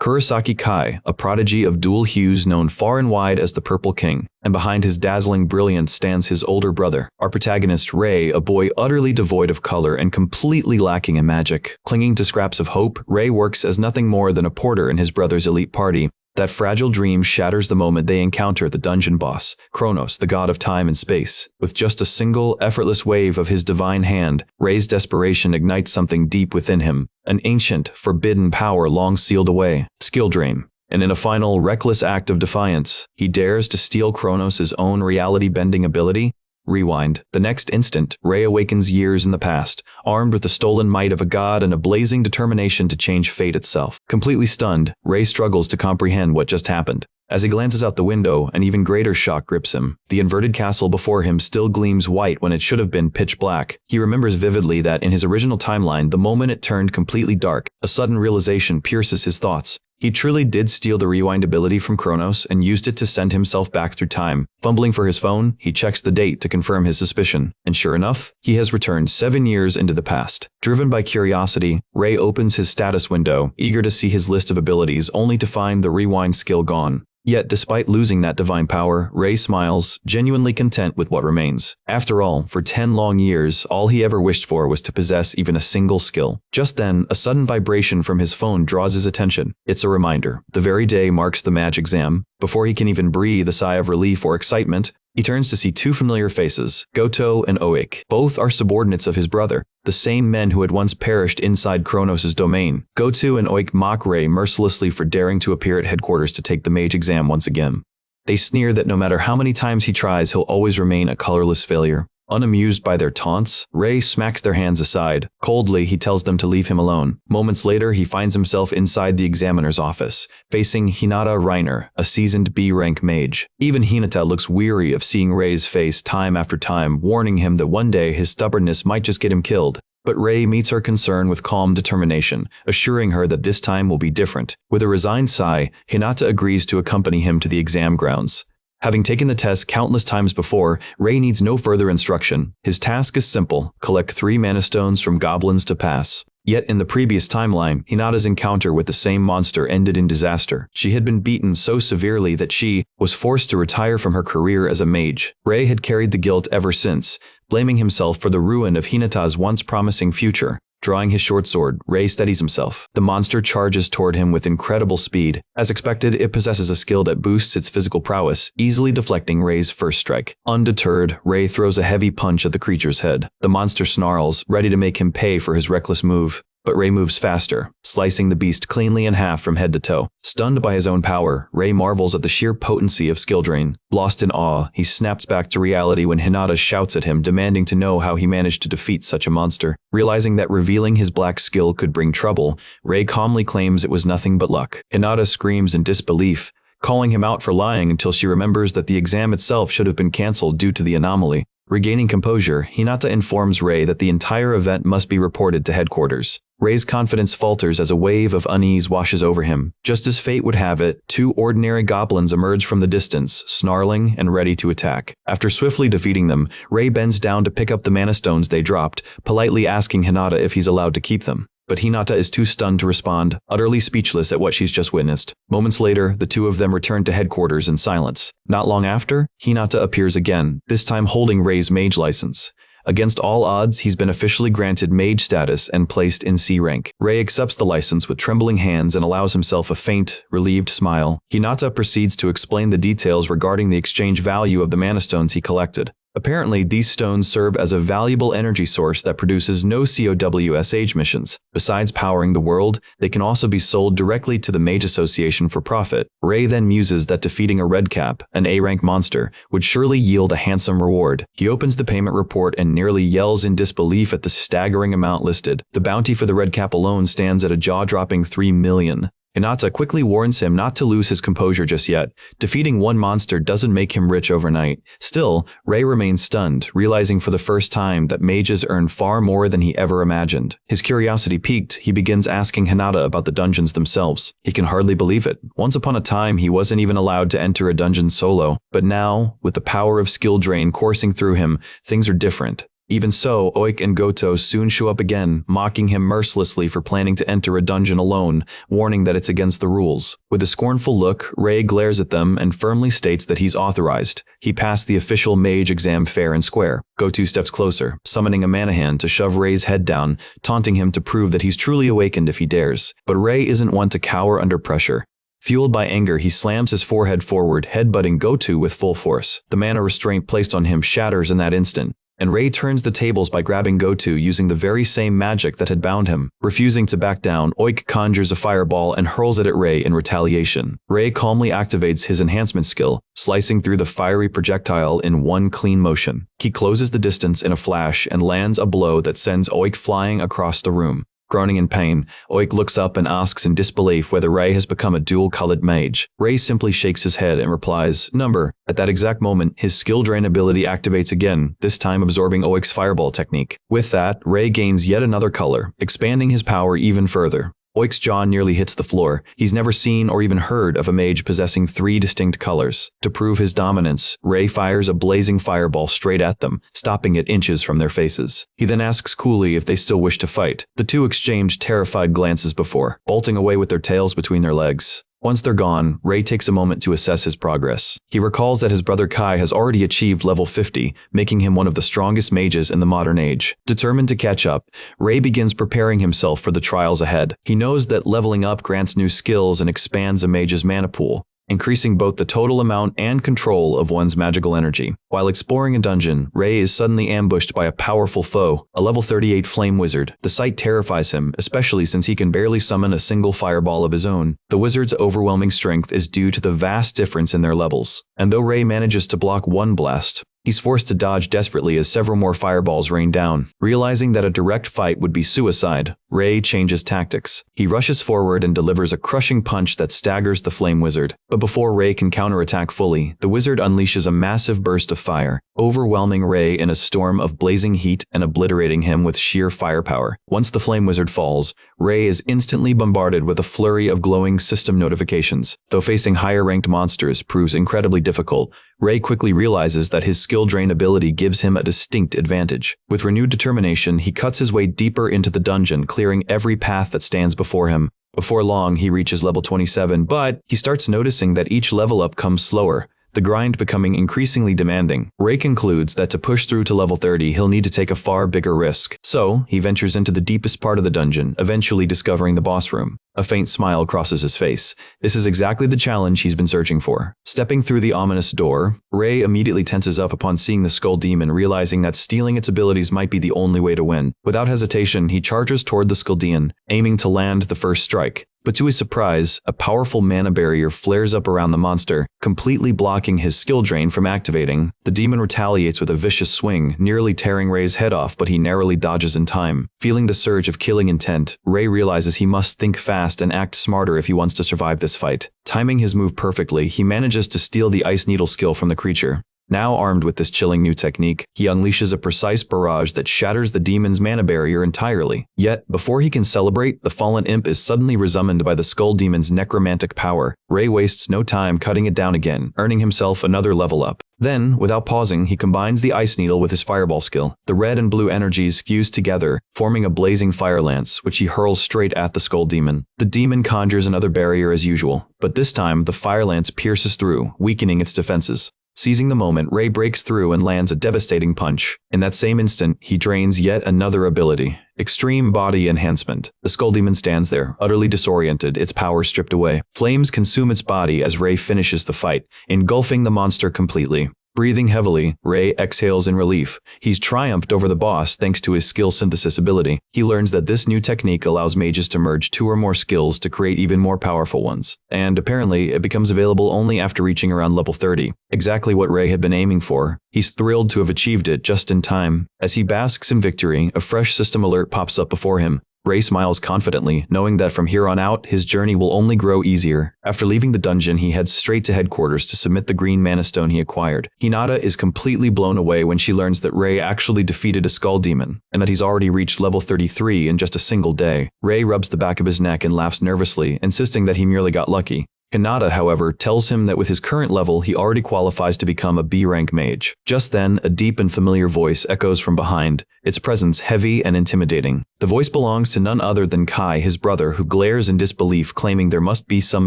Kurosaki Kai, a prodigy of dual hues known far and wide as the Purple King, and behind his dazzling brilliance stands his older brother. Our protagonist, Rei, a boy utterly devoid of color and completely lacking in magic. Clinging to scraps of hope, Rei works as nothing more than a porter in his brother's elite party. That fragile dream shatters the moment they encounter the dungeon boss, Kronos, the god of time and space. With just a single, effortless wave of his divine hand, Rei's desperation ignites something deep within him, an ancient, forbidden power long sealed away, skill drain. And in a final, reckless act of defiance, he dares to steal Kronos' own reality-bending ability. Rewind. The next instant, Rei awakens years in the past, armed with the stolen might of a god and a blazing determination to change fate itself. Completely stunned, Rei struggles to comprehend what just happened. As he glances out the window, an even greater shock grips him. The inverted castle before him still gleams white when it should have been pitch black. He remembers vividly that in his original timeline, the moment it turned completely dark, a sudden realization pierces his thoughts. He truly did steal the rewind ability from Kronos and used it to send himself back through time. Fumbling for his phone, he checks the date to confirm his suspicion. And sure enough, he has returned 7 years into the past. Driven by curiosity, Rei opens his status window, eager to see his list of abilities, only to find the rewind skill gone. Yet, despite losing that divine power, Rei smiles, genuinely content with what remains. After all, for 10 long years, all he ever wished for was to possess even a single skill. Just then, a sudden vibration from his phone draws his attention. It's a reminder. The very day marks the match exam. Before he can even breathe a sigh of relief or excitement, he turns to see two familiar faces, Goto and Oik. Both are subordinates of his brother, the same men who had once perished inside Kronos' domain. Goto and Oik mock Rei mercilessly for daring to appear at headquarters to take the mage exam once again. They sneer that no matter how many times he tries, he'll always remain a colorless failure. Unamused by their taunts, Rei smacks their hands aside. Coldly, he tells them to leave him alone. Moments later, he finds himself inside the examiner's office, facing Hinata Reiner, a seasoned B-rank mage. Even Hinata looks weary of seeing Rei's face time after time, warning him that one day his stubbornness might just get him killed. But Rei meets her concern with calm determination, assuring her that this time will be different. With a resigned sigh, Hinata agrees to accompany him to the exam grounds. Having taken the test countless times before, Rei needs no further instruction. His task is simple: collect 3 mana stones from goblins to pass. Yet in the previous timeline, Hinata's encounter with the same monster ended in disaster. She had been beaten so severely that she was forced to retire from her career as a mage. Rei had carried the guilt ever since, blaming himself for the ruin of Hinata's once promising future. Drawing his short sword, Rei steadies himself. The monster charges toward him with incredible speed. As expected, it possesses a skill that boosts its physical prowess, easily deflecting Rei's first strike. Undeterred, Rei throws a heavy punch at the creature's head. The monster snarls, ready to make him pay for his reckless move. But Rei moves faster, slicing the beast cleanly in half from head to toe. Stunned by his own power, Rei marvels at the sheer potency of skill drain. Lost in awe, he snaps back to reality when Hinata shouts at him, demanding to know how he managed to defeat such a monster. Realizing that revealing his black skill could bring trouble, Rei calmly claims it was nothing but luck. Hinata screams in disbelief, calling him out for lying until she remembers that the exam itself should have been cancelled due to the anomaly. Regaining composure, Hinata informs Rei that the entire event must be reported to headquarters. Rei's confidence falters as a wave of unease washes over him. Just as fate would have it, 2 ordinary goblins emerge from the distance, snarling and ready to attack. After swiftly defeating them, Rei bends down to pick up the mana stones they dropped, politely asking Hinata if he's allowed to keep them. But Hinata is too stunned to respond, utterly speechless at what she's just witnessed. Moments later, the two of them return to headquarters in silence. Not long after, Hinata appears again, this time holding Rei's mage license. Against all odds, he's been officially granted mage status and placed in C rank. Rei accepts the license with trembling hands and allows himself a faint, relieved smile. Hinata proceeds to explain the details regarding the exchange value of the mana stones he collected. Apparently, these stones serve as a valuable energy source that produces no COWSH missions. Besides powering the world, they can also be sold directly to the Mage Association for profit. Rei then muses that defeating a redcap, an A-rank monster, would surely yield a handsome reward. He opens the payment report and nearly yells in disbelief at the staggering amount listed. The bounty for the redcap alone stands at a jaw-dropping 3 million. Hinata quickly warns him not to lose his composure just yet. Defeating one monster doesn't make him rich overnight. Still, Rei remains stunned, realizing for the first time that mages earn far more than he ever imagined. His curiosity piqued, he begins asking Hinata about the dungeons themselves. He can hardly believe it. Once upon a time, he wasn't even allowed to enter a dungeon solo. But now, with the power of skill drain coursing through him, things are different. Even so, Oik and Goto soon show up again, mocking him mercilessly for planning to enter a dungeon alone, warning that it's against the rules. With a scornful look, Rei glares at them and firmly states that he's authorized. He passed the official mage exam fair and square. Goto steps closer, summoning a mana hand to shove Rei's head down, taunting him to prove that he's truly awakened if he dares. But Rei isn't one to cower under pressure. Fueled by anger, he slams his forehead forward, headbutting Goto with full force. The mana restraint placed on him shatters in that instant, and Rei turns the tables by grabbing Goto using the very same magic that had bound him. Refusing to back down, Oik conjures a fireball and hurls it at Rei in retaliation. Rei calmly activates his enhancement skill, slicing through the fiery projectile in one clean motion. He closes the distance in a flash and lands a blow that sends Oik flying across the room. Groaning in pain, Oik looks up and asks in disbelief whether Rei has become a dual-colored mage. Rei simply shakes his head and replies, "Number." At that exact moment, his skill drain ability activates again, this time absorbing Oik's fireball technique. With that, Rei gains yet another color, expanding his power even further. Oik's jaw nearly hits the floor. He's never seen or even heard of a mage possessing 3 distinct colors. To prove his dominance, Rei fires a blazing fireball straight at them, stopping it inches from their faces. He then asks coolly if they still wish to fight. The two exchange terrified glances before, bolting away with their tails between their legs. Once they're gone, Rei takes a moment to assess his progress. He recalls that his brother Kai has already achieved level 50, making him one of the strongest mages in the modern age. Determined to catch up, Rei begins preparing himself for the trials ahead. He knows that leveling up grants new skills and expands a mage's mana pool, increasing both the total amount and control of one's magical energy. While exploring a dungeon, Rei is suddenly ambushed by a powerful foe, a level 38 flame wizard. The sight terrifies him, especially since he can barely summon a single fireball of his own. The wizard's overwhelming strength is due to the vast difference in their levels, and though Rei manages to block one blast, he's forced to dodge desperately as several more fireballs rain down. Realizing that a direct fight would be suicide, Rei changes tactics. He rushes forward and delivers a crushing punch that staggers the flame wizard. But before Rei can counterattack fully, the wizard unleashes a massive burst of fire, overwhelming Rei in a storm of blazing heat and obliterating him with sheer firepower. Once the flame wizard falls, Rei is instantly bombarded with a flurry of glowing system notifications. Though facing higher-ranked monsters proves incredibly difficult, Rei quickly realizes that his skill drain ability gives him a distinct advantage. With renewed determination, he cuts his way deeper into the dungeon, clearing every path that stands before him. Before long, he reaches level 27, but he starts noticing that each level up comes slower, the grind becoming increasingly demanding. Rei concludes that to push through to level 30, he'll need to take a far bigger risk. So, he ventures into the deepest part of the dungeon, eventually discovering the boss room. A faint smile crosses his face. This is exactly the challenge he's been searching for. Stepping through the ominous door, Rei immediately tenses up upon seeing the skull demon, realizing that stealing its abilities might be the only way to win. Without hesitation, he charges toward the skull demon, aiming to land the first strike. But to his surprise, a powerful mana barrier flares up around the monster, completely blocking his skill drain from activating. The demon retaliates with a vicious swing, nearly tearing Rei's head off, but he narrowly dodges in time. Feeling the surge of killing intent, Rei realizes he must think fast and act smarter if he wants to survive this fight. Timing his move perfectly, he manages to steal the Ice Needle skill from the creature. Now armed with this chilling new technique, he unleashes a precise barrage that shatters the demon's mana barrier entirely. Yet, before he can celebrate, the fallen imp is suddenly resummoned by the skull demon's necromantic power. Rei wastes no time cutting it down again, earning himself another level up. Then, without pausing, he combines the Ice Needle with his fireball skill. The red and blue energies fuse together, forming a blazing fire lance, which he hurls straight at the skull demon. The demon conjures another barrier as usual, but this time the fire lance pierces through, weakening its defenses. Seizing the moment, Rei breaks through and lands a devastating punch. In that same instant, he drains yet another ability, Extreme Body Enhancement. The skull demon stands there, utterly disoriented, its power stripped away. Flames consume its body as Rei finishes the fight, engulfing the monster completely. Breathing heavily, Rei exhales in relief. He's triumphed over the boss thanks to his skill synthesis ability. He learns that this new technique allows mages to merge 2 or more skills to create even more powerful ones. And apparently, it becomes available only after reaching around level 30. Exactly what Rei had been aiming for. He's thrilled to have achieved it just in time. As he basks in victory, a fresh system alert pops up before him. Rei smiles confidently, knowing that from here on out, his journey will only grow easier. After leaving the dungeon, he heads straight to headquarters to submit the green mana stone he acquired. Hinata is completely blown away when she learns that Rei actually defeated a skull demon, and that he's already reached level 33 in just a single day. Rei rubs the back of his neck and laughs nervously, insisting that he merely got lucky. Kanata, however, tells him that with his current level, he already qualifies to become a B-rank mage. Just then, a deep and familiar voice echoes from behind, its presence heavy and intimidating. The voice belongs to none other than Kai, his brother, who glares in disbelief, claiming there must be some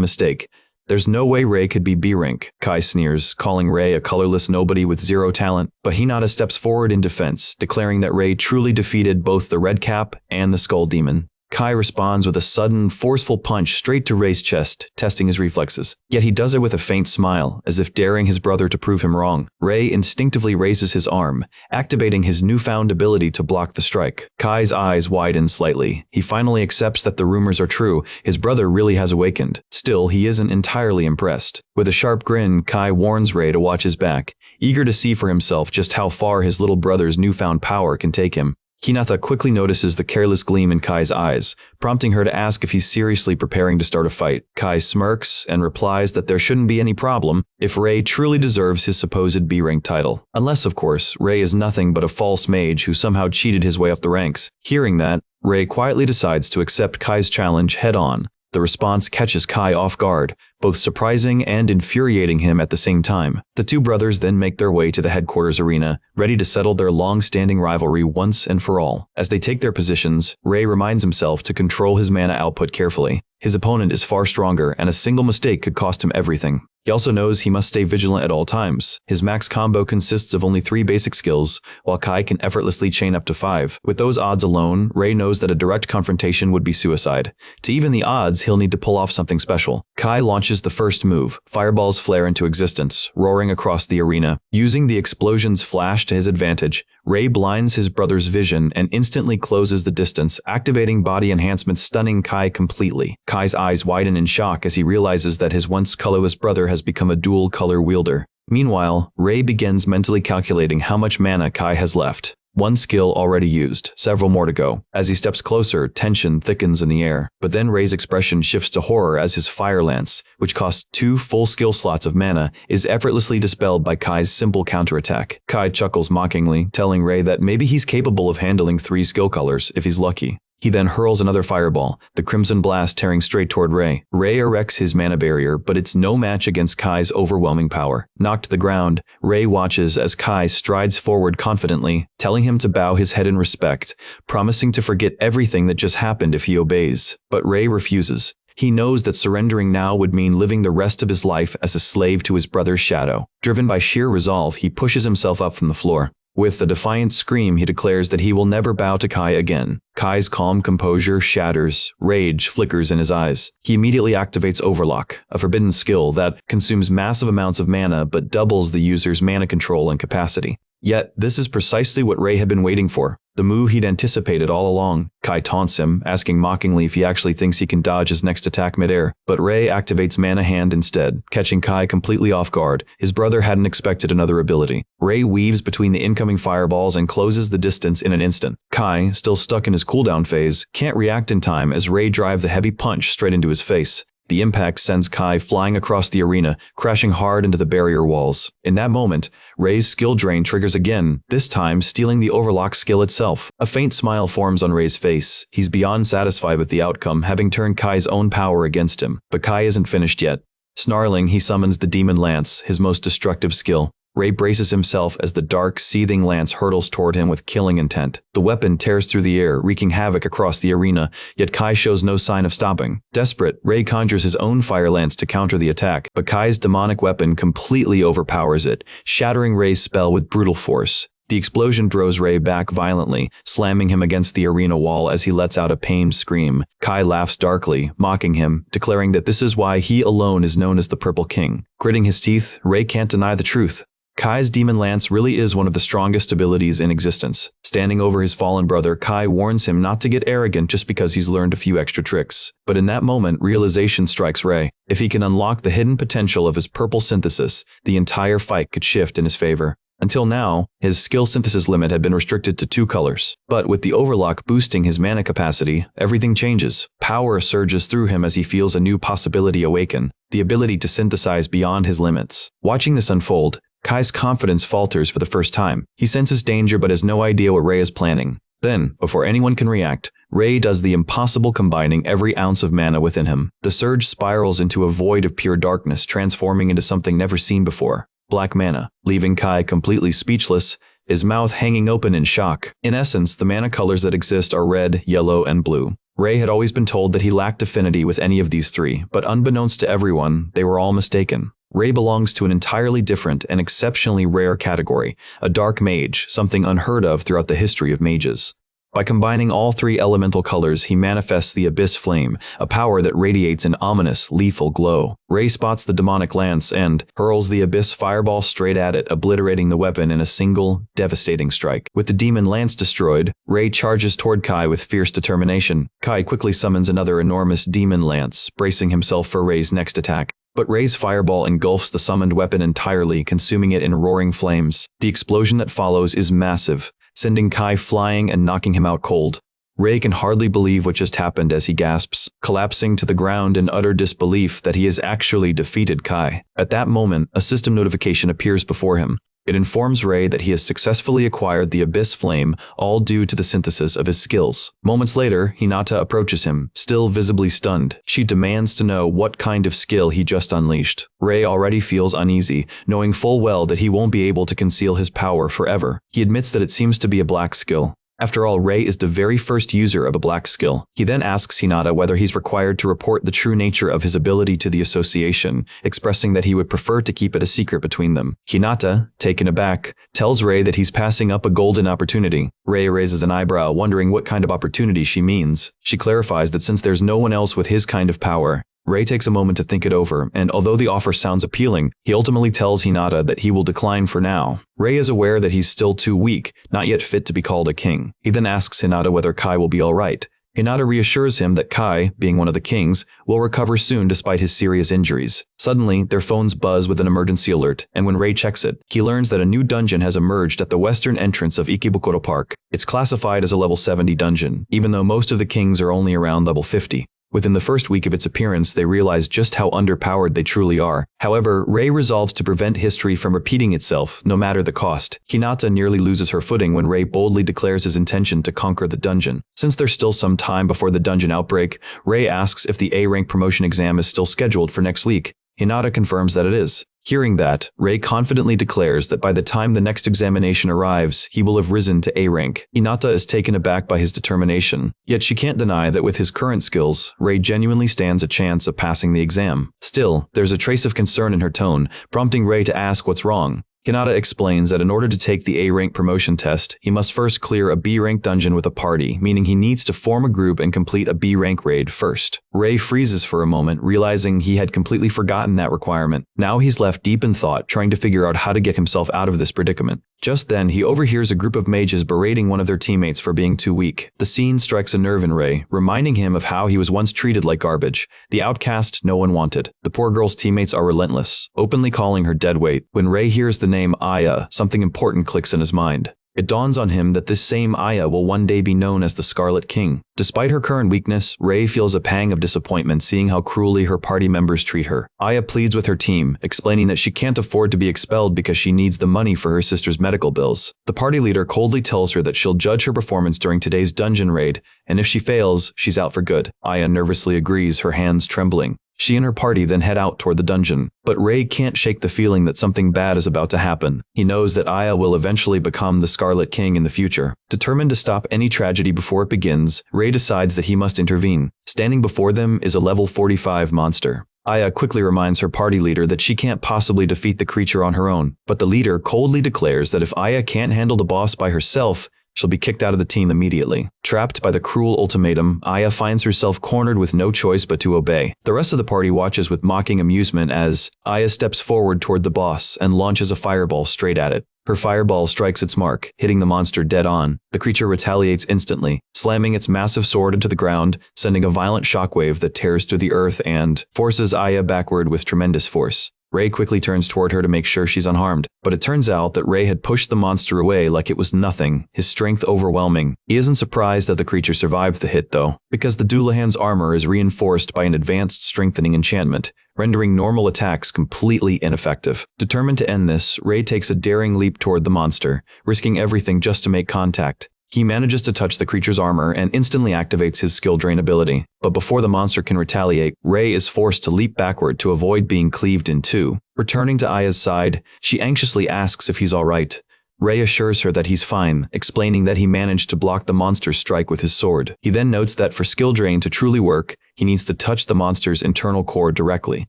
mistake. There's no way Rei could be B-rank, Kai sneers, calling Rei a colorless nobody with zero talent, but Hinata steps forward in defense, declaring that Rei truly defeated both the Red Cap and the Skull Demon. Kai responds with a sudden, forceful punch straight to Rei's chest, testing his reflexes. Yet he does it with a faint smile, as if daring his brother to prove him wrong. Rei instinctively raises his arm, activating his newfound ability to block the strike. Kai's eyes widen slightly. He finally accepts that the rumors are true. His brother really has awakened. Still, he isn't entirely impressed. With a sharp grin, Kai warns Rei to watch his back, eager to see for himself just how far his little brother's newfound power can take him. Hinata quickly notices the careless gleam in Kai's eyes, prompting her to ask if he's seriously preparing to start a fight. Kai smirks and replies that there shouldn't be any problem if Rei truly deserves his supposed B-rank title. Unless, of course, Rei is nothing but a false mage who somehow cheated his way up the ranks. Hearing that, Rei quietly decides to accept Kai's challenge head-on. The response catches Kai off guard, both surprising and infuriating him at the same time. The two brothers then make their way to the headquarters arena, ready to settle their long-standing rivalry once and for all. As they take their positions, Rei reminds himself to control his mana output carefully. His opponent is far stronger, and a single mistake could cost him everything. He also knows he must stay vigilant at all times. His max combo consists of only 3 basic skills, while Kai can effortlessly chain up to 5. With those odds alone, Rei knows that a direct confrontation would be suicide. To even the odds, he'll need to pull off something special. Kai launches the first move. Fireballs flare into existence, roaring across the arena. Using the explosion's flash to his advantage, Rei blinds his brother's vision and instantly closes the distance, activating body enhancement, stunning Kai completely. Kai's eyes widen in shock as he realizes that his once colorless brother has become a dual-color wielder. Meanwhile, Rei begins mentally calculating how much mana Kai has left. 1 skill already used, several more to go. As he steps closer, tension thickens in the air. But then Rei's expression shifts to horror as his Fire Lance, which costs 2 full skill slots of mana, is effortlessly dispelled by Kai's simple counterattack. Kai chuckles mockingly, telling Rei that maybe he's capable of handling 3 skill colors if he's lucky. He then hurls another fireball, the Crimson Blast tearing straight toward Rei. Rei erects his mana barrier, but it's no match against Kai's overwhelming power. Knocked to the ground, Rei watches as Kai strides forward confidently, telling him to bow his head in respect, promising to forget everything that just happened if he obeys. But Rei refuses. He knows that surrendering now would mean living the rest of his life as a slave to his brother's shadow. Driven by sheer resolve, he pushes himself up from the floor. With a defiant scream, he declares that he will never bow to Kai again. Kai's calm composure shatters. Rage flickers in his eyes. He immediately activates Overlock, a forbidden skill that consumes massive amounts of mana but doubles the user's mana control and capacity. Yet, this is precisely what Rei had been waiting for. The move he'd anticipated all along. Kai taunts him, asking mockingly if he actually thinks he can dodge his next attack midair. But Rei activates Mana Hand instead, catching Kai completely off guard. His brother hadn't expected another ability. Rei weaves between the incoming fireballs and closes the distance in an instant. Kai, still stuck in his cooldown phase, can't react in time as Rei drives a heavy punch straight into his face. The impact sends Kai flying across the arena, crashing hard into the barrier walls. In that moment, Rei's skill drain triggers again, this time stealing the Overlock skill itself. A faint smile forms on Rei's face. He's beyond satisfied with the outcome, having turned Kai's own power against him. But Kai isn't finished yet. Snarling, he summons the Demon Lance, his most destructive skill. Rei braces himself as the dark, seething lance hurtles toward him with killing intent. The weapon tears through the air, wreaking havoc across the arena, yet Kai shows no sign of stopping. Desperate, Rei conjures his own fire lance to counter the attack, but Kai's demonic weapon completely overpowers it, shattering Rei's spell with brutal force. The explosion throws Rei back violently, slamming him against the arena wall as he lets out a pained scream. Kai laughs darkly, mocking him, declaring that this is why he alone is known as the Purple King. Gritting his teeth, Rei can't deny the truth. Kai's Demon Lance really is one of the strongest abilities in existence. Standing over his fallen brother, Kai warns him not to get arrogant just because he's learned a few extra tricks. But in that moment, realization strikes Rei. If he can unlock the hidden potential of his purple synthesis, the entire fight could shift in his favor. Until now, his skill synthesis limit had been restricted to 2 colors. But with the Overlock boosting his mana capacity, everything changes. Power surges through him as he feels a new possibility awaken, the ability to synthesize beyond his limits. Watching this unfold, Kai's confidence falters for the first time. He senses danger but has no idea what Rei is planning. Then, before anyone can react, Rei does the impossible, combining every ounce of mana within him. The surge spirals into a void of pure darkness, transforming into something never seen before. Black mana, leaving Kai completely speechless, his mouth hanging open in shock. In essence, the mana colors that exist are red, yellow, and blue. Rei had always been told that he lacked affinity with any of these three, but unbeknownst to everyone, they were all mistaken. Rei belongs to an entirely different and exceptionally rare category, a dark mage, something unheard of throughout the history of mages. By combining all three elemental colors, he manifests the Abyss Flame, a power that radiates an ominous, lethal glow. Rei spots the demonic lance and hurls the Abyss Fireball straight at it, obliterating the weapon in a single, devastating strike. With the demon lance destroyed, Rei charges toward Kai with fierce determination. Kai quickly summons another enormous demon lance, bracing himself for Rei's next attack. But Rei's fireball engulfs the summoned weapon entirely, consuming it in roaring flames. The explosion that follows is massive, sending Kai flying and knocking him out cold. Rei can hardly believe what just happened as he gasps, collapsing to the ground in utter disbelief that he has actually defeated Kai. At that moment, a system notification appears before him. It informs Rei that he has successfully acquired the Abyss Flame, all due to the synthesis of his skills. Moments later, Hinata approaches him, still visibly stunned. She demands to know what kind of skill he just unleashed. Rei already feels uneasy, knowing full well that he won't be able to conceal his power forever. He admits that it seems to be a black skill. After all, Rei is the very first user of a black skill. He then asks Hinata whether he's required to report the true nature of his ability to the association, expressing that he would prefer to keep it a secret between them. Hinata, taken aback, tells Rei that he's passing up a golden opportunity. Rei raises an eyebrow, wondering what kind of opportunity she means. She clarifies that since there's no one else with his kind of power, Rei takes a moment to think it over, and although the offer sounds appealing, he ultimately tells Hinata that he will decline for now. Rei is aware that he's still too weak, not yet fit to be called a king. He then asks Hinata whether Kai will be alright. Hinata reassures him that Kai, being one of the kings, will recover soon despite his serious injuries. Suddenly, their phones buzz with an emergency alert, and when Rei checks it, he learns that a new dungeon has emerged at the western entrance of Ikebukuro Park. It's classified as a level 70 dungeon, even though most of the kings are only around level 50. Within the first week of its appearance, they realize just how underpowered they truly are. However, Rei resolves to prevent history from repeating itself, no matter the cost. Hinata nearly loses her footing when Rei boldly declares his intention to conquer the dungeon. Since there's still some time before the dungeon outbreak, Rei asks if the A-rank promotion exam is still scheduled for next week. Hinata confirms that it is. Hearing that, Rei confidently declares that by the time the next examination arrives, he will have risen to A rank. Hinata is taken aback by his determination, yet she can't deny that with his current skills, Rei genuinely stands a chance of passing the exam. Still, there's a trace of concern in her tone, prompting Rei to ask what's wrong. Hinata explains that in order to take the A-rank promotion test, he must first clear a B-rank dungeon with a party, meaning he needs to form a group and complete a B-rank raid first. Rei freezes for a moment, realizing he had completely forgotten that requirement. Now he's left deep in thought, trying to figure out how to get himself out of this predicament. Just then, he overhears a group of mages berating one of their teammates for being too weak. The scene strikes a nerve in Rei, reminding him of how he was once treated like garbage, the outcast no one wanted. The poor girl's teammates are relentless, openly calling her deadweight. When Rei hears the name Aya, something important clicks in his mind. It dawns on him that this same Aya will one day be known as the Scarlet King. Despite her current weakness, Rei feels a pang of disappointment seeing how cruelly her party members treat her. Aya pleads with her team, explaining that she can't afford to be expelled because she needs the money for her sister's medical bills. The party leader coldly tells her that she'll judge her performance during today's dungeon raid, and if she fails, she's out for good. Aya nervously agrees, her hands trembling. She and her party then head out toward the dungeon, but Rei can't shake the feeling that something bad is about to happen. He knows that Aya will eventually become the Scarlet King in the future. Determined to stop any tragedy before it begins, Rei decides that he must intervene. Standing before them is a level 45 monster. Aya quickly reminds her party leader that she can't possibly defeat the creature on her own, but the leader coldly declares that if Aya can't handle the boss by herself, she'll be kicked out of the team immediately. Trapped by the cruel ultimatum, Aya finds herself cornered with no choice but to obey. The rest of the party watches with mocking amusement as Aya steps forward toward the boss and launches a fireball straight at it. Her fireball strikes its mark, hitting the monster dead on. The creature retaliates instantly, slamming its massive sword into the ground, sending a violent shockwave that tears through the earth and forces Aya backward with tremendous force. Rei quickly turns toward her to make sure she's unharmed, but it turns out that Rei had pushed the monster away like it was nothing, his strength overwhelming. He isn't surprised that the creature survived the hit though, because the Dullahan's armor is reinforced by an advanced strengthening enchantment, rendering normal attacks completely ineffective. Determined to end this, Rei takes a daring leap toward the monster, risking everything just to make contact. He manages to touch the creature's armor and instantly activates his skill drain ability. But before the monster can retaliate, Rei is forced to leap backward to avoid being cleaved in two. Returning to Aya's side, she anxiously asks if he's alright. Rei assures her that he's fine, explaining that he managed to block the monster's strike with his sword. He then notes that for skill drain to truly work, he needs to touch the monster's internal core directly.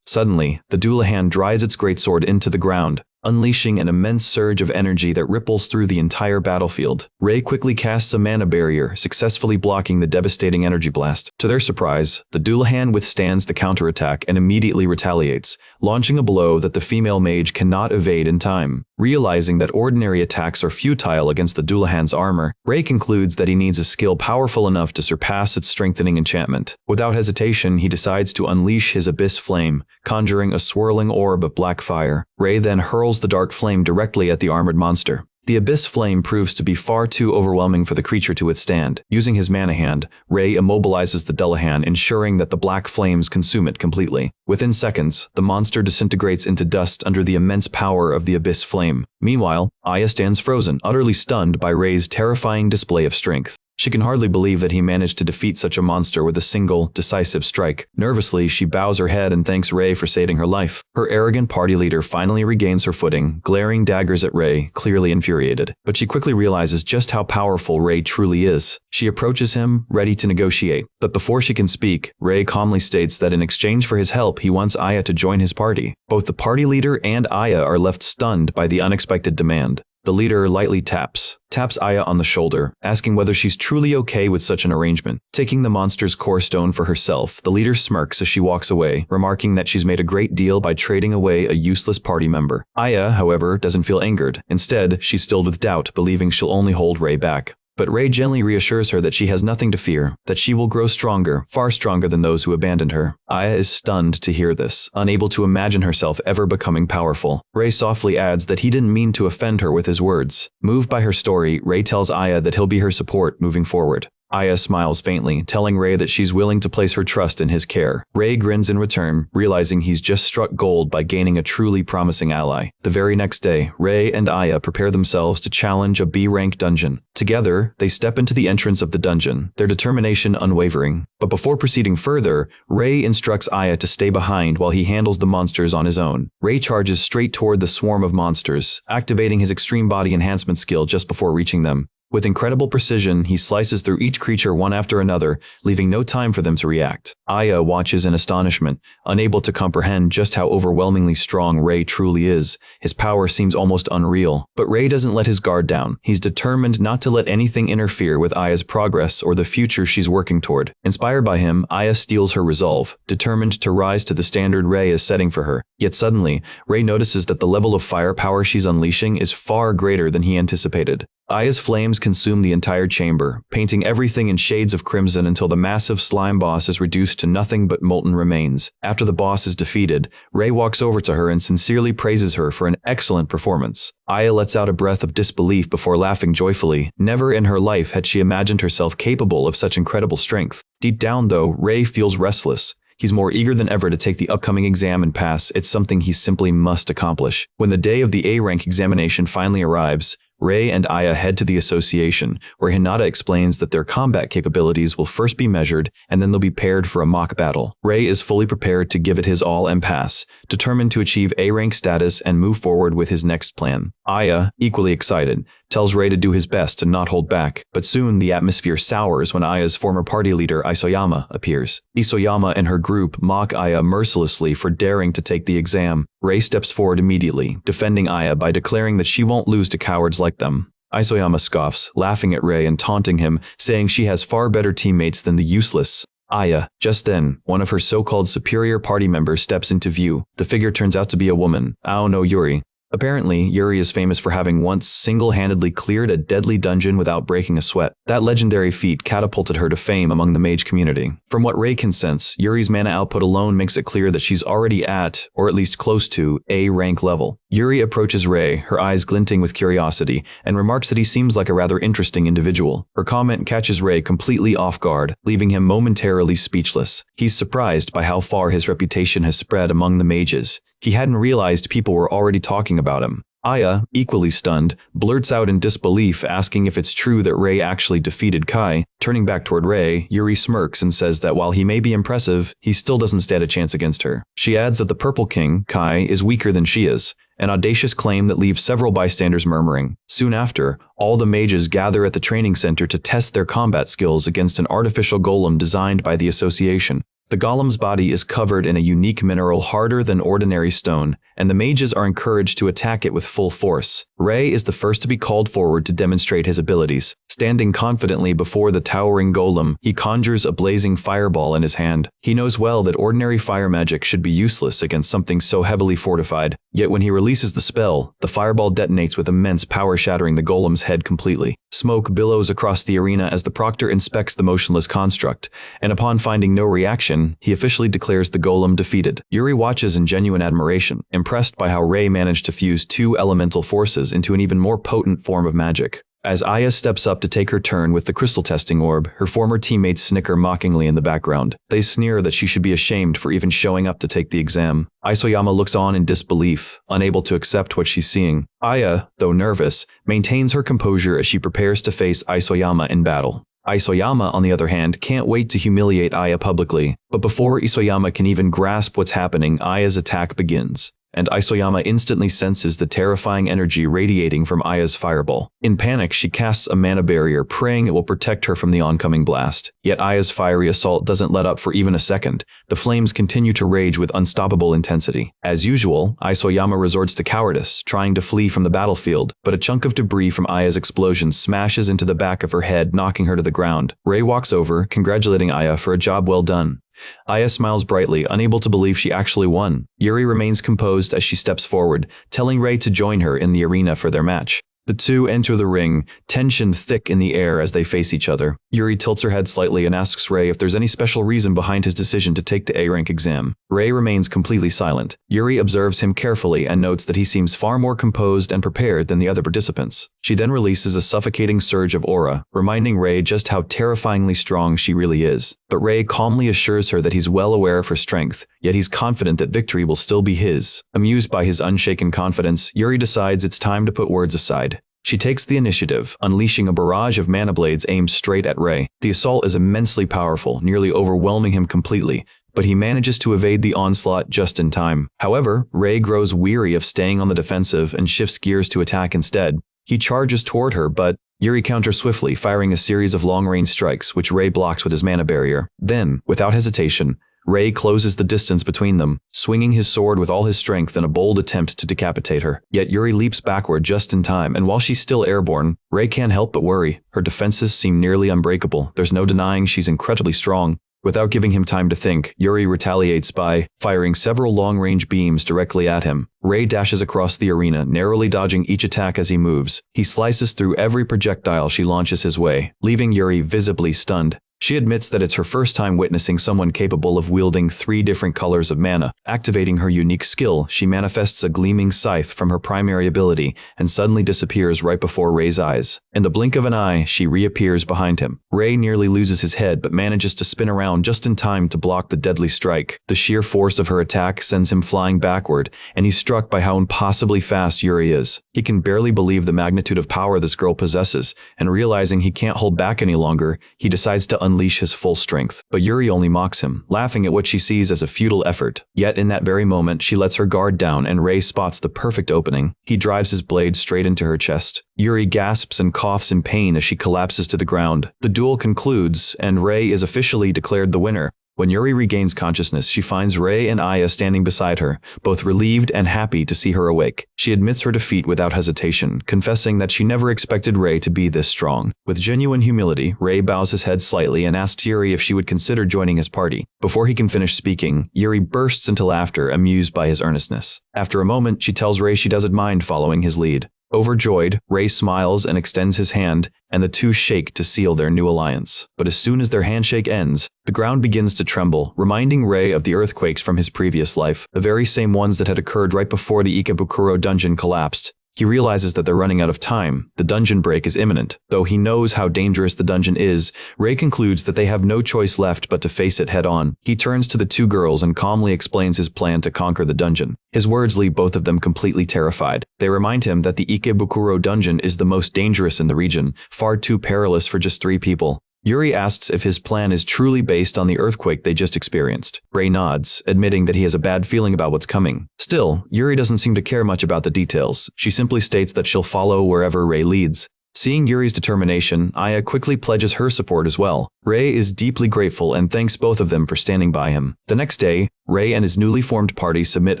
Suddenly, the Dullahan drives its greatsword into the ground, unleashing an immense surge of energy that ripples through the entire battlefield. Rei quickly casts a mana barrier, successfully blocking the devastating energy blast. To their surprise, the Dullahan withstands the counterattack and immediately retaliates, launching a blow that the female mage cannot evade in time. Realizing that ordinary attacks are futile against the Dullahan's armor, Rei concludes that he needs a skill powerful enough to surpass its strengthening enchantment. Without hesitation, he decides to unleash his Abyss Flame, conjuring a swirling orb of black fire. Rei then hurls the dark flame directly at the armored monster. The Abyss Flame proves to be far too overwhelming for the creature to withstand. Using his mana hand, Rei immobilizes the Dullahan, ensuring that the black flames consume it completely. Within seconds, the monster disintegrates into dust under the immense power of the Abyss Flame. Meanwhile, Aya stands frozen, utterly stunned by Rei's terrifying display of strength. She can hardly believe that he managed to defeat such a monster with a single, decisive strike. Nervously, she bows her head and thanks Rei for saving her life. Her arrogant party leader finally regains her footing, glaring daggers at Rei, clearly infuriated. But she quickly realizes just how powerful Rei truly is. She approaches him, ready to negotiate. But before she can speak, Rei calmly states that in exchange for his help, he wants Aya to join his party. Both the party leader and Aya are left stunned by the unexpected demand. The leader lightly taps Aya on the shoulder, asking whether she's truly okay with such an arrangement. Taking the monster's core stone for herself, the leader smirks as she walks away, remarking that she's made a great deal by trading away a useless party member. Aya, however, doesn't feel angered. Instead, she's filled with doubt, believing she'll only hold Rei back. But Rei gently reassures her that she has nothing to fear, that she will grow stronger, far stronger than those who abandoned her. Aya is stunned to hear this, unable to imagine herself ever becoming powerful. Rei softly adds that he didn't mean to offend her with his words. Moved by her story, Rei tells Aya that he'll be her support moving forward. Aya smiles faintly, telling Rei that she's willing to place her trust in his care. Rei grins in return, realizing he's just struck gold by gaining a truly promising ally. The very next day, Rei and Aya prepare themselves to challenge a B-rank dungeon. Together, they step into the entrance of the dungeon, their determination unwavering. But before proceeding further, Rei instructs Aya to stay behind while he handles the monsters on his own. Rei charges straight toward the swarm of monsters, activating his extreme body enhancement skill just before reaching them. With incredible precision, he slices through each creature one after another, leaving no time for them to react. Aya watches in astonishment, unable to comprehend just how overwhelmingly strong Rei truly is. His power seems almost unreal. But Rei doesn't let his guard down. He's determined not to let anything interfere with Aya's progress or the future she's working toward. Inspired by him, Aya steals her resolve, determined to rise to the standard Rei is setting for her. Yet suddenly, Rei notices that the level of firepower she's unleashing is far greater than he anticipated. Aya's flames consume the entire chamber, painting everything in shades of crimson until the massive slime boss is reduced to nothing but molten remains. After the boss is defeated, Rei walks over to her and sincerely praises her for an excellent performance. Aya lets out a breath of disbelief before laughing joyfully. Never in her life had she imagined herself capable of such incredible strength. Deep down, though, Rei feels restless. He's more eager than ever to take the upcoming exam and pass. It's something he simply must accomplish. When the day of the A-rank examination finally arrives, Rei and Aya head to the association, where Hinata explains that their combat capabilities will first be measured and then they'll be paired for a mock battle. Rei is fully prepared to give it his all and pass, determined to achieve A-rank status and move forward with his next plan. Aya, equally excited, tells Rei to do his best to not hold back, but soon the atmosphere sours when Aya's former party leader Isoyama appears. Isoyama and her group mock Aya mercilessly for daring to take the exam. Rei steps forward immediately, defending Aya by declaring that she won't lose to cowards like them. Isoyama scoffs, laughing at Rei and taunting him, saying she has far better teammates than the useless Aya. Just then, one of her so-called superior party members steps into view. The figure turns out to be a woman, Ao no Yuri. Apparently, Yuri is famous for having once single-handedly cleared a deadly dungeon without breaking a sweat. That legendary feat catapulted her to fame among the mage community. From what Rei can sense, Yuri's mana output alone makes it clear that she's already at, or at least close to, A-rank level. Yuri approaches Rei, her eyes glinting with curiosity, and remarks that he seems like a rather interesting individual. Her comment catches Rei completely off guard, leaving him momentarily speechless. He's surprised by how far his reputation has spread among the mages. He hadn't realized people were already talking about him. Aya, equally stunned, blurts out in disbelief, asking if it's true that Rei actually defeated Kai. Turning back toward Rei, Yuri smirks and says that while he may be impressive, he still doesn't stand a chance against her. She adds that the Purple King, Kai, is weaker than she is, an audacious claim that leaves several bystanders murmuring. Soon after, all the mages gather at the training center to test their combat skills against an artificial golem designed by the association. The golem's body is covered in a unique mineral harder than ordinary stone, and the mages are encouraged to attack it with full force. Rei is the first to be called forward to demonstrate his abilities. Standing confidently before the towering golem, he conjures a blazing fireball in his hand. He knows well that ordinary fire magic should be useless against something so heavily fortified, yet when he releases the spell, the fireball detonates with immense power, shattering the golem's head completely. Smoke billows across the arena as the proctor inspects the motionless construct, and upon finding no reaction, he officially declares the golem defeated. Yuri watches in genuine admiration, impressed by how Rei managed to fuse two elemental forces into an even more potent form of magic. As Aya steps up to take her turn with the crystal testing orb, her former teammates snicker mockingly in the background. They sneer that she should be ashamed for even showing up to take the exam. Isoyama looks on in disbelief, unable to accept what she's seeing. Aya, though nervous, maintains her composure as she prepares to face Isoyama in battle. Isoyama, on the other hand, can't wait to humiliate Aya publicly. But before Isoyama can even grasp what's happening, Aya's attack begins, and Isoyama instantly senses the terrifying energy radiating from Aya's fireball. In panic, she casts a mana barrier, praying it will protect her from the oncoming blast. Yet Aya's fiery assault doesn't let up for even a second. The flames continue to rage with unstoppable intensity. As usual, Isoyama resorts to cowardice, trying to flee from the battlefield, but a chunk of debris from Aya's explosion smashes into the back of her head, knocking her to the ground. Rei walks over, congratulating Aya for a job well done. Aya smiles brightly, unable to believe she actually won. Yuri remains composed as she steps forward, telling Rei to join her in the arena for their match. The two enter the ring, tension thick in the air as they face each other. Yuri tilts her head slightly and asks Rei if there's any special reason behind his decision to take the A-rank exam. Rei remains completely silent. Yuri observes him carefully and notes that he seems far more composed and prepared than the other participants. She then releases a suffocating surge of aura, reminding Rei just how terrifyingly strong she really is. But Rei calmly assures her that he's well aware of her strength, yet he's confident that victory will still be his. Amused by his unshaken confidence, Yuri decides it's time to put words aside. She takes the initiative, unleashing a barrage of mana blades aimed straight at Rei. The assault is immensely powerful, nearly overwhelming him completely, but he manages to evade the onslaught just in time. However, Rei grows weary of staying on the defensive and shifts gears to attack instead. He charges toward her, but Yuri counters swiftly, firing a series of long-range strikes, which Rei blocks with his mana barrier. Then, without hesitation, Rei closes the distance between them, swinging his sword with all his strength in a bold attempt to decapitate her. Yet Yuri leaps backward just in time, and while she's still airborne, Rei can't help but worry. Her defenses seem nearly unbreakable. There's no denying she's incredibly strong. Without giving him time to think, Yuri retaliates by firing several long-range beams directly at him. Rei dashes across the arena, narrowly dodging each attack as he moves. He slices through every projectile she launches his way, leaving Yuri visibly stunned. She admits that it's her first time witnessing someone capable of wielding 3 different colors of mana. Activating her unique skill, she manifests a gleaming scythe from her primary ability and suddenly disappears right before Rei's eyes. In the blink of an eye, she reappears behind him. Rei nearly loses his head but manages to spin around just in time to block the deadly strike. The sheer force of her attack sends him flying backward, and he's struck by how impossibly fast Yuri is. He can barely believe the magnitude of power this girl possesses, and realizing he can't hold back any longer, he decides to unleash his full strength. But Yuri only mocks him, laughing at what she sees as a futile effort. Yet in that very moment, she lets her guard down and Rei spots the perfect opening. He drives his blade straight into her chest. Yuri gasps and coughs in pain as she collapses to the ground. The duel concludes, and Rei is officially declared the winner. When Yuri regains consciousness, she finds Rei and Aya standing beside her, both relieved and happy to see her awake. She admits her defeat without hesitation, confessing that she never expected Rei to be this strong. With genuine humility, Rei bows his head slightly and asks Yuri if she would consider joining his party. Before he can finish speaking, Yuri bursts into laughter, amused by his earnestness. After a moment, she tells Rei she doesn't mind following his lead. Overjoyed, Rei smiles and extends his hand, and the two shake to seal their new alliance. But as soon as their handshake ends, the ground begins to tremble, reminding Rei of the earthquakes from his previous life, the very same ones that had occurred right before the Ikebukuro dungeon collapsed. He realizes that they're running out of time. The dungeon break is imminent. Though he knows how dangerous the dungeon is, Ray concludes that they have no choice left but to face it head on. He turns to the two girls and calmly explains his plan to conquer the dungeon. His words leave both of them completely terrified. They remind him that the Ikebukuro dungeon is the most dangerous in the region, far too perilous for just 3 people. Yuri asks if his plan is truly based on the earthquake they just experienced. Ray nods, admitting that he has a bad feeling about what's coming. Still, Yuri doesn't seem to care much about the details. She simply states that she'll follow wherever Ray leads. Seeing Yuri's determination, Aya quickly pledges her support as well. Ray is deeply grateful and thanks both of them for standing by him. The next day, Ray and his newly formed party submit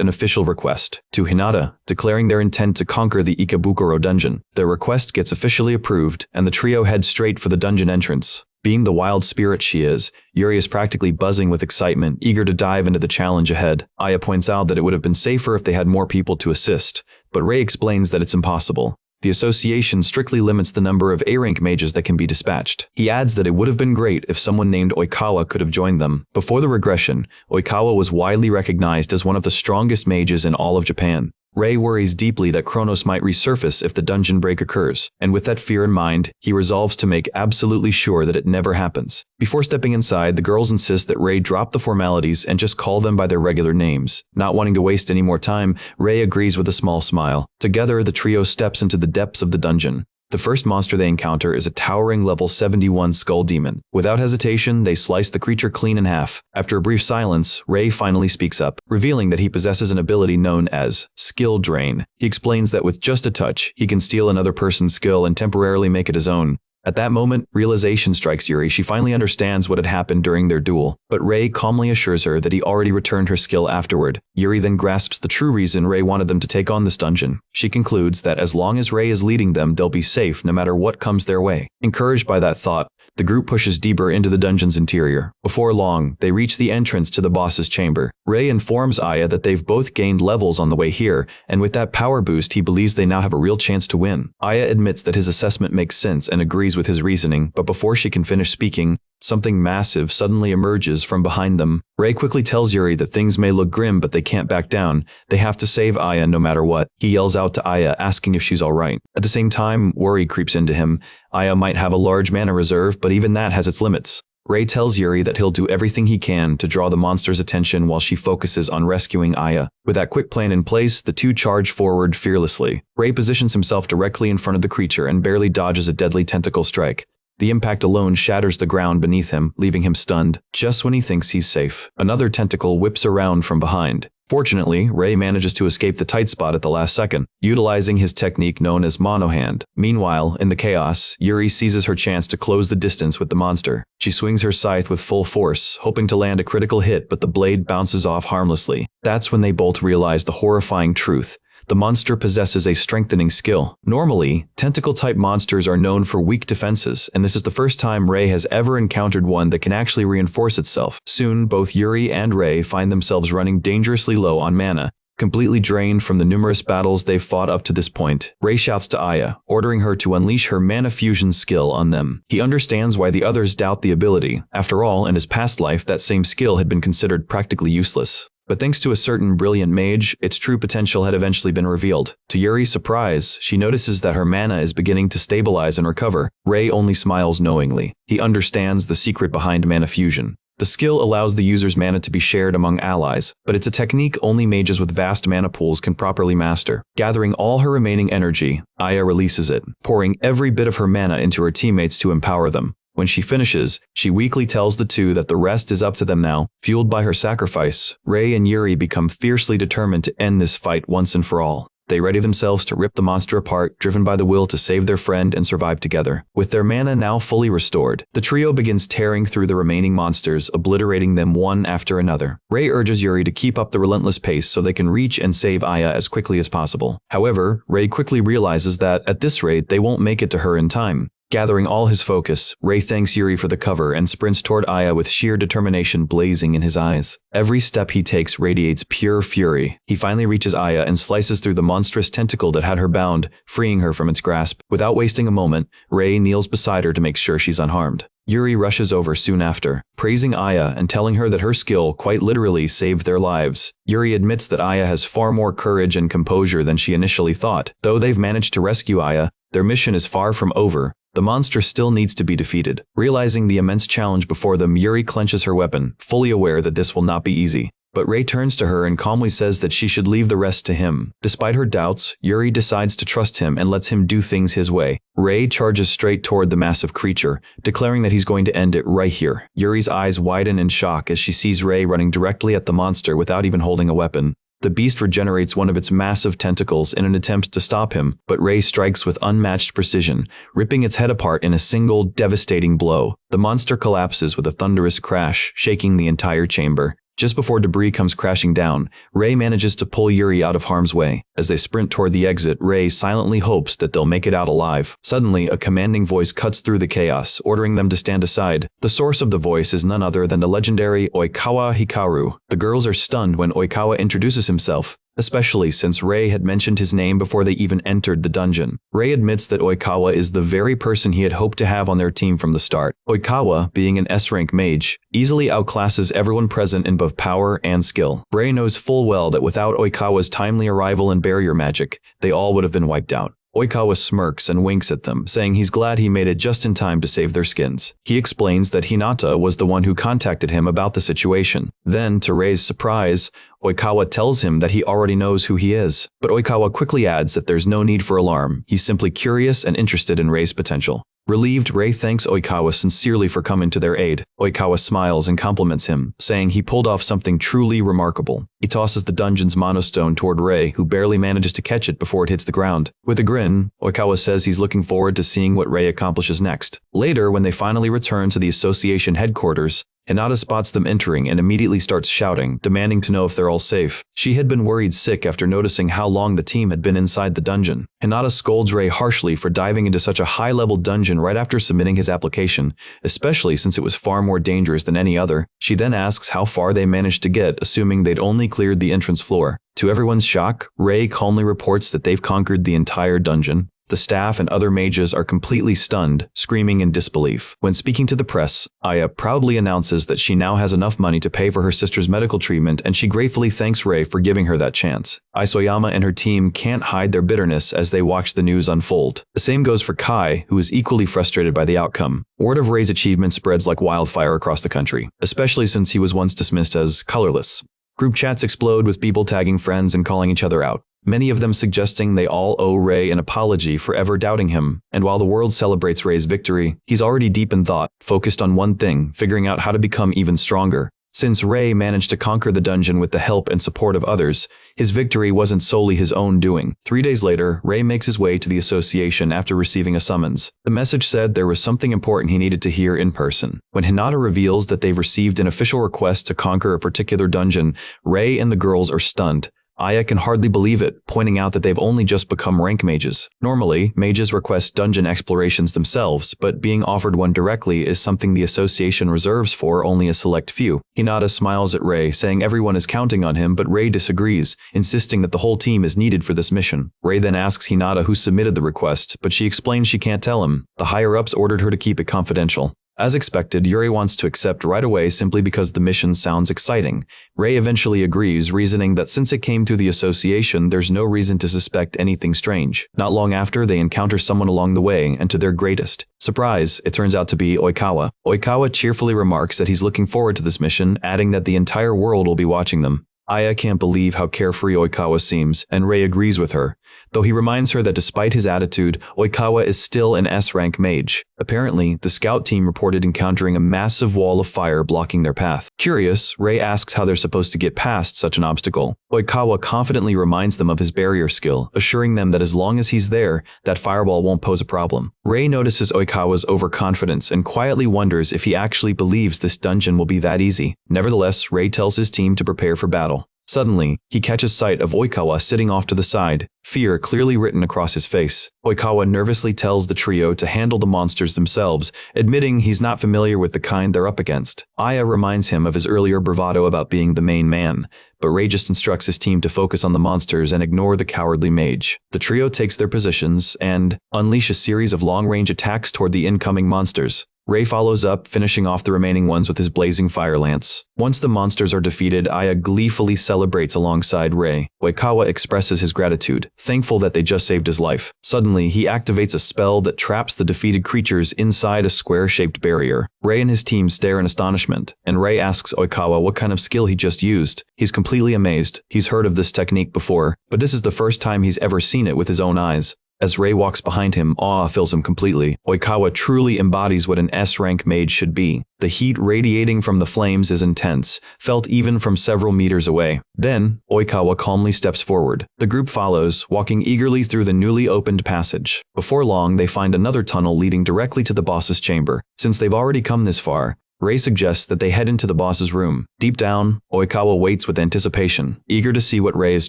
an official request to Hinata, declaring their intent to conquer the Ikebukuro dungeon. Their request gets officially approved, and the trio head straight for the dungeon entrance. Being the wild spirit she is, Yuri is practically buzzing with excitement, eager to dive into the challenge ahead. Aya points out that it would have been safer if they had more people to assist, but Ray explains that it's impossible. The association strictly limits the number of A-rank mages that can be dispatched. He adds that it would have been great if someone named Oikawa could have joined them. Before the regression, Oikawa was widely recognized as one of the strongest mages in all of Japan. Ray worries deeply that Kronos might resurface if the dungeon break occurs, and with that fear in mind, he resolves to make absolutely sure that it never happens. Before stepping inside, the girls insist that Ray drop the formalities and just call them by their regular names. Not wanting to waste any more time, Ray agrees with a small smile. Together, the trio steps into the depths of the dungeon. The first monster they encounter is a towering level 71 skull demon. Without hesitation, they slice the creature clean in half. After a brief silence, Ray finally speaks up, revealing that he possesses an ability known as Skill Drain. He explains that with just a touch, he can steal another person's skill and temporarily make it his own. At that moment, realization strikes Yuri. She finally understands what had happened during their duel, but Ray calmly assures her that he already returned her skill afterward. Yuri then grasps the true reason Ray wanted them to take on this dungeon. She concludes that as long as Ray is leading them, they'll be safe no matter what comes their way. Encouraged by that thought, the group pushes deeper into the dungeon's interior. Before long, they reach the entrance to the boss's chamber. Ray informs Aya that they've both gained levels on the way here, and with that power boost, he believes they now have a real chance to win. Aya admits that his assessment makes sense and agrees with his reasoning, but before she can finish speaking, something massive suddenly emerges from behind them. Ray quickly tells Yuri that things may look grim, but they can't back down. They have to save Aya no matter what. He yells out to Aya, asking if she's alright. At the same time, worry creeps into him. Aya might have a large mana reserve, but even that has its limits. Ray tells Yuri that he'll do everything he can to draw the monster's attention while she focuses on rescuing Aya. With that quick plan in place, the two charge forward fearlessly. Ray positions himself directly in front of the creature and barely dodges a deadly tentacle strike. The impact alone shatters the ground beneath him, leaving him stunned. Just when he thinks he's safe, another tentacle whips around from behind. Fortunately, Ray manages to escape the tight spot at the last second, utilizing his technique known as mono hand. Meanwhile, in the chaos, Yuri seizes her chance to close the distance with the monster. She swings her scythe with full force, hoping to land a critical hit, but the blade bounces off harmlessly. That's when they both realize the horrifying truth. The monster possesses a strengthening skill. Normally, tentacle-type monsters are known for weak defenses, and this is the first time Ray has ever encountered one that can actually reinforce itself. Soon, both Yuri and Ray find themselves running dangerously low on mana. Completely drained from the numerous battles they've fought up to this point, Ray shouts to Aya, ordering her to unleash her mana fusion skill on them. He understands why the others doubt the ability. After all, in his past life, that same skill had been considered practically useless. But thanks to a certain brilliant mage, its true potential had eventually been revealed. To Yuri's surprise, she notices that her mana is beginning to stabilize and recover. Ray only smiles knowingly. He understands the secret behind mana fusion. The skill allows the user's mana to be shared among allies, but it's a technique only mages with vast mana pools can properly master. Gathering all her remaining energy, Aya releases it, pouring every bit of her mana into her teammates to empower them. When she finishes, she weakly tells the two that the rest is up to them now. Fueled by her sacrifice, Ray and Yuri become fiercely determined to end this fight once and for all. They ready themselves to rip the monster apart, driven by the will to save their friend and survive together. With their mana now fully restored, the trio begins tearing through the remaining monsters, obliterating them one after another. Ray urges Yuri to keep up the relentless pace so they can reach and save Aya as quickly as possible. However, Ray quickly realizes that, at this rate, they won't make it to her in time. Gathering all his focus, Rei thanks Yuri for the cover and sprints toward Aya with sheer determination blazing in his eyes. Every step he takes radiates pure fury. He finally reaches Aya and slices through the monstrous tentacle that had her bound, freeing her from its grasp. Without wasting a moment, Rei kneels beside her to make sure she's unharmed. Yuri rushes over soon after, praising Aya and telling her that her skill quite literally saved their lives. Yuri admits that Aya has far more courage and composure than she initially thought. Though they've managed to rescue Aya, their mission is far from over. The monster still needs to be defeated. Realizing the immense challenge before them, Yuri clenches her weapon, fully aware that this will not be easy. But Rei turns to her and calmly says that she should leave the rest to him. Despite her doubts, Yuri decides to trust him and lets him do things his way. Rei charges straight toward the massive creature, declaring that he's going to end it right here. Yuri's eyes widen in shock as she sees Rei running directly at the monster without even holding a weapon. The beast regenerates one of its massive tentacles in an attempt to stop him, but Rei strikes with unmatched precision, ripping its head apart in a single, devastating blow. The monster collapses with a thunderous crash, shaking the entire chamber. Just before debris comes crashing down, Rei manages to pull Yuri out of harm's way. As they sprint toward the exit, Rei silently hopes that they'll make it out alive. Suddenly, a commanding voice cuts through the chaos, ordering them to stand aside. The source of the voice is none other than the legendary Oikawa Hikaru. The girls are stunned when Oikawa introduces himself, especially since Rei had mentioned his name before they even entered the dungeon. Rei admits that Oikawa is the very person he had hoped to have on their team from the start. Oikawa, being an S-rank mage, easily outclasses everyone present in both power and skill. Rei knows full well that without Oikawa's timely arrival and barrier magic, they all would have been wiped out. Oikawa smirks and winks at them, saying he's glad he made it just in time to save their skins. He explains that Hinata was the one who contacted him about the situation. Then, to Rei's surprise, Oikawa tells him that he already knows who he is. But Oikawa quickly adds that there's no need for alarm. He's simply curious and interested in Rei's potential. Relieved, Rei thanks Oikawa sincerely for coming to their aid. Oikawa smiles and compliments him, saying he pulled off something truly remarkable. He tosses the dungeon's monostone toward Rei, who barely manages to catch it before it hits the ground. With a grin, Oikawa says he's looking forward to seeing what Rei accomplishes next. Later, when they finally return to the association headquarters, Hinata spots them entering and immediately starts shouting, demanding to know if they're all safe. She had been worried sick after noticing how long the team had been inside the dungeon. Hinata scolds Rei harshly for diving into such a high-level dungeon right after submitting his application, especially since it was far more dangerous than any other. She then asks how far they managed to get, assuming they'd only cleared the entrance floor. To everyone's shock, Rei calmly reports that they've conquered the entire dungeon. The staff and other mages are completely stunned, screaming in disbelief. When speaking to the press, Aya proudly announces that she now has enough money to pay for her sister's medical treatment, and she gratefully thanks Rei for giving her that chance. Isoyama and her team can't hide their bitterness as they watch the news unfold. The same goes for Kai, who is equally frustrated by the outcome. Word of Rei's achievement spreads like wildfire across the country, especially since he was once dismissed as colorless. Group chats explode with people tagging friends and calling each other out, many of them suggesting they all owe Rei an apology for ever doubting him. And while the world celebrates Rei's victory, he's already deep in thought, focused on one thing, figuring out how to become even stronger. Since Rei managed to conquer the dungeon with the help and support of others, his victory wasn't solely his own doing. 3 days later, Rei makes his way to the association after receiving a summons. The message said there was something important he needed to hear in person. When Hinata reveals that they've received an official request to conquer a particular dungeon, Rei and the girls are stunned. Aya can hardly believe it, pointing out that they've only just become rank mages. Normally, mages request dungeon explorations themselves, but being offered one directly is something the association reserves for only a select few. Hinata smiles at Rei, saying everyone is counting on him, but Rei disagrees, insisting that the whole team is needed for this mission. Rei then asks Hinata who submitted the request, but she explains she can't tell him. The higher-ups ordered her to keep it confidential. As expected, Yuri wants to accept right away simply because the mission sounds exciting. Rei eventually agrees, reasoning that since it came through the association, there's no reason to suspect anything strange. Not long after, they encounter someone along the way, and to their greatest surprise, it turns out to be Oikawa. Oikawa cheerfully remarks that he's looking forward to this mission, adding that the entire world will be watching them. Aya can't believe how carefree Oikawa seems, and Rei agrees with her, though he reminds her that despite his attitude, Oikawa is still an S-rank mage. Apparently, the scout team reported encountering a massive wall of fire blocking their path. Curious, Rei asks how they're supposed to get past such an obstacle. Oikawa confidently reminds them of his barrier skill, assuring them that as long as he's there, that fireball won't pose a problem. Rei notices Oikawa's overconfidence and quietly wonders if he actually believes this dungeon will be that easy. Nevertheless, Rei tells his team to prepare for battle. Suddenly, he catches sight of Oikawa sitting off to the side, fear clearly written across his face. Oikawa nervously tells the trio to handle the monsters themselves, admitting he's not familiar with the kind they're up against. Aya reminds him of his earlier bravado about being the main man, but Ray just instructs his team to focus on the monsters and ignore the cowardly mage. The trio takes their positions and unleash a series of long-range attacks toward the incoming monsters. Ray follows up, finishing off the remaining ones with his blazing fire lance. Once the monsters are defeated, Aya gleefully celebrates alongside Ray. Oikawa expresses his gratitude, thankful that they just saved his life. Suddenly, he activates a spell that traps the defeated creatures inside a square-shaped barrier. Ray and his team stare in astonishment, and Ray asks Oikawa what kind of skill he just used. He's completely amazed. He's heard of this technique before, but this is the first time he's ever seen it with his own eyes. As Ray walks behind him, awe fills him completely. Oikawa truly embodies what an S-rank mage should be. The heat radiating from the flames is intense, felt even from several meters away. Then, Oikawa calmly steps forward. The group follows, walking eagerly through the newly opened passage. Before long, they find another tunnel leading directly to the boss's chamber. Since they've already come this far, Ray suggests that they head into the boss's room. Deep down, Oikawa waits with anticipation, eager to see what Ray is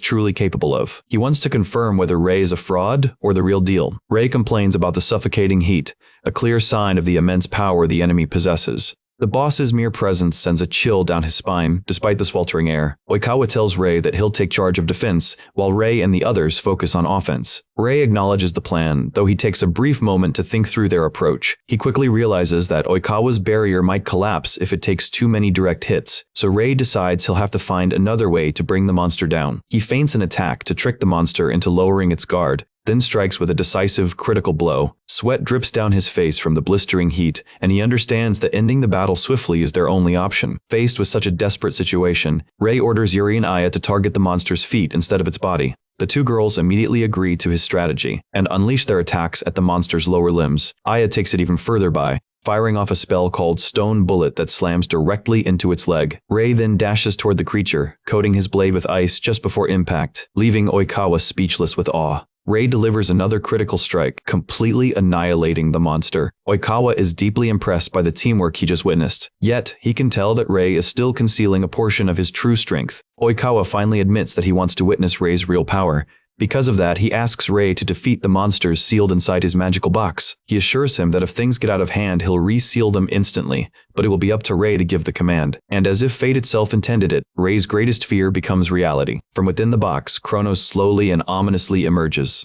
truly capable of. He wants to confirm whether Ray is a fraud or the real deal. Ray complains about the suffocating heat, a clear sign of the immense power the enemy possesses. The boss's mere presence sends a chill down his spine, despite the sweltering air. Oikawa tells Ray that he'll take charge of defense, while Ray and the others focus on offense. Ray acknowledges the plan, though he takes a brief moment to think through their approach. He quickly realizes that Oikawa's barrier might collapse if it takes too many direct hits, so Ray decides he'll have to find another way to bring the monster down. He feints an attack to trick the monster into lowering its guard, then strikes with a decisive, critical blow. Sweat drips down his face from the blistering heat, and he understands that ending the battle swiftly is their only option. Faced with such a desperate situation, Ray orders Yuri and Aya to target the monster's feet instead of its body. The two girls immediately agree to his strategy, and unleash their attacks at the monster's lower limbs. Aya takes it even further by firing off a spell called Stone Bullet that slams directly into its leg. Ray then dashes toward the creature, coating his blade with ice just before impact, leaving Oikawa speechless with awe. Ray delivers another critical strike, completely annihilating the monster. Oikawa is deeply impressed by the teamwork he just witnessed. Yet, he can tell that Ray is still concealing a portion of his true strength. Oikawa finally admits that he wants to witness Ray's real power. Because of that, he asks Ray to defeat the monsters sealed inside his magical box. He assures him that if things get out of hand, he'll reseal them instantly, but it will be up to Ray to give the command. And as if fate itself intended it, Ray's greatest fear becomes reality. From within the box, Kronos slowly and ominously emerges.